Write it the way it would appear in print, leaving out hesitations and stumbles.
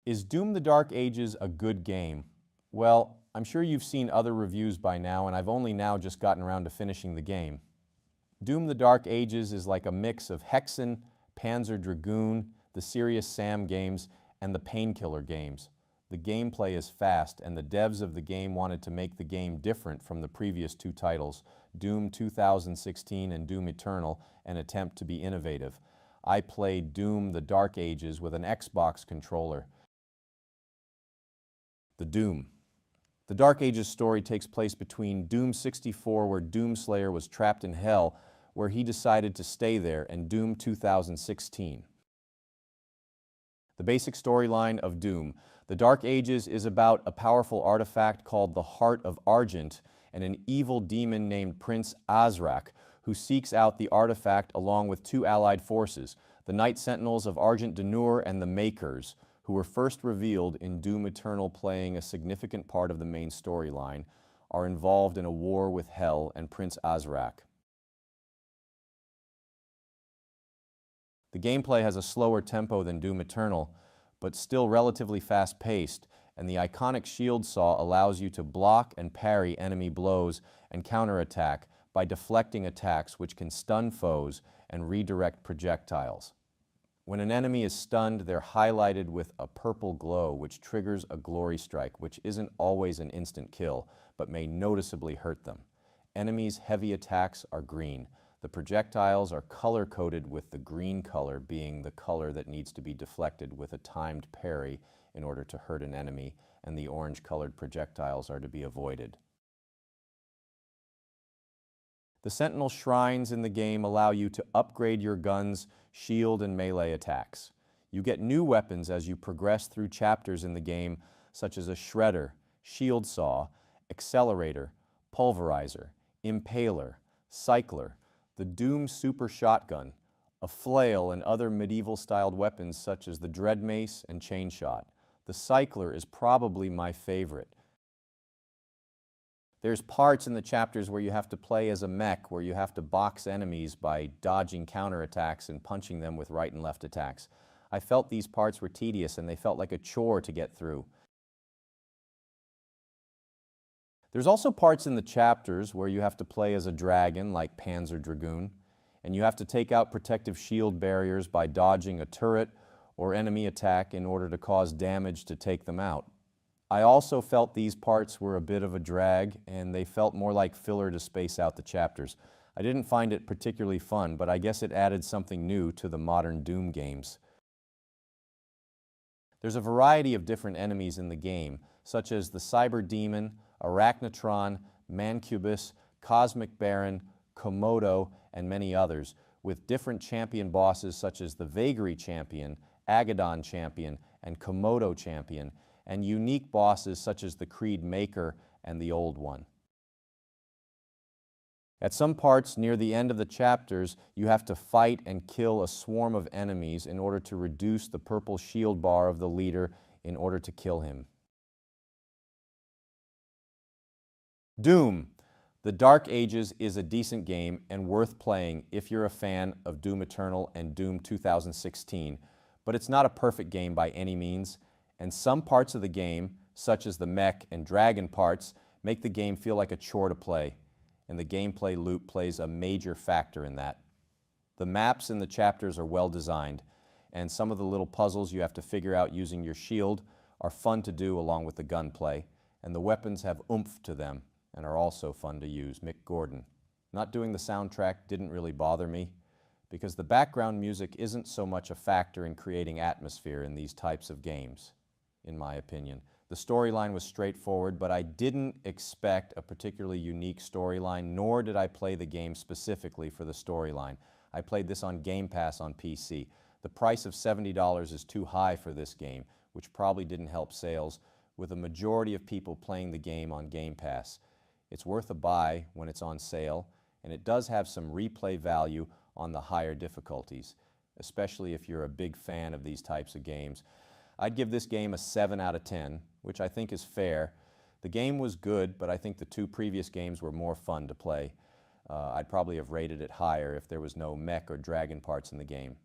Is Doom: The Dark Ages a good game? Well, I'm sure you've seen other reviews by now, and I've only now just gotten around to finishing the game. Doom: The Dark Ages is like a mix of Hexen, Panzer Dragoon, the Serious Sam games, and the Painkiller games. The gameplay is fast, and the devs of the game wanted to make the game different from the previous two titles, Doom 2016 and Doom Eternal, and attempt to be innovative. I played Doom: The Dark Ages with an Xbox controller. The Doom. The Dark Ages story takes place between Doom 64, where Doomslayer was trapped in hell, where he decided to stay there, and Doom 2016. The basic storyline of Doom. The Dark Ages is about a powerful artifact called the Heart of Argent and an evil demon named Prince Azrak, who seeks out the artifact along with two allied forces, the Knight Sentinels of Argent D'Nur and the Makers, who were first revealed in Doom Eternal, playing a significant part of the main storyline, are involved in a war with Hell and Prince Azrak. The gameplay has a slower tempo than Doom Eternal, but still relatively fast-paced, and the iconic shield saw allows you to block and parry enemy blows and counterattack by deflecting attacks which can stun foes and redirect projectiles. When an enemy is stunned, they're highlighted with a purple glow, which triggers a glory strike, which isn't always an instant kill, but may noticeably hurt them. Enemies' heavy attacks are green. The projectiles are color-coded, with the green color being the color that needs to be deflected with a timed parry in order to hurt an enemy, and the orange-colored projectiles are to be avoided. The Sentinel shrines in the game allow you to upgrade your gun's shield and melee attacks. You get new weapons as you progress through chapters in the game, such as a Shredder, Shield Saw, Accelerator, Pulverizer, Impaler, Cycler, the Doom Super Shotgun, a flail, and other medieval-styled weapons such as the Dread Mace and Chain Shot. The Cycler is probably my favorite. There's parts in the chapters where you have to play as a mech, where you have to box enemies by dodging counterattacks and punching them with right and left attacks. I felt these parts were tedious and they felt like a chore to get through. There's also parts in the chapters where you have to play as a dragon like Panzer Dragoon, and you have to take out protective shield barriers by dodging a turret or enemy attack in order to cause damage to take them out. I also felt these parts were a bit of a drag, and they felt more like filler to space out the chapters. I didn't find it particularly fun, but I guess it added something new to the modern Doom games. There's a variety of different enemies in the game, such as the Cyber Demon, Arachnotron, Mancubus, Cosmic Baron, Komodo, and many others, with different champion bosses such as the Vagary Champion, Agadon Champion, and Komodo Champion, and unique bosses such as the Creed Maker and the Old One. At some parts near the end of the chapters, you have to fight and kill a swarm of enemies in order to reduce the purple shield bar of the leader in order to kill him. Doom: The Dark Ages is a decent game and worth playing if you're a fan of Doom Eternal and Doom 2016, but it's not a perfect game by any means, and some parts of the game, such as the mech and dragon parts, make the game feel like a chore to play, and the gameplay loop plays a major factor in that. The maps in the chapters are well designed, and some of the little puzzles you have to figure out using your shield are fun to do along with the gunplay, and the weapons have oomph to them and are also fun to use. Mick Gordon. Not doing the soundtrack didn't really bother me, because the background music isn't so much a factor in creating atmosphere in these types of games, in my opinion. The storyline was straightforward, but I didn't expect a particularly unique storyline, nor did I play the game specifically for the storyline. I played this on Game Pass on PC. The price of $70 is too high for this game, which probably didn't help sales, with a majority of people playing the game on Game Pass. It's worth a buy when it's on sale, and it does have some replay value on the higher difficulties, especially if you're a big fan of these types of games. I'd give this game a 7 out of 10, which I think is fair. The game was good, but I think the two previous games were more fun to play. I'd probably have rated it higher if there was no mech or dragon parts in the game.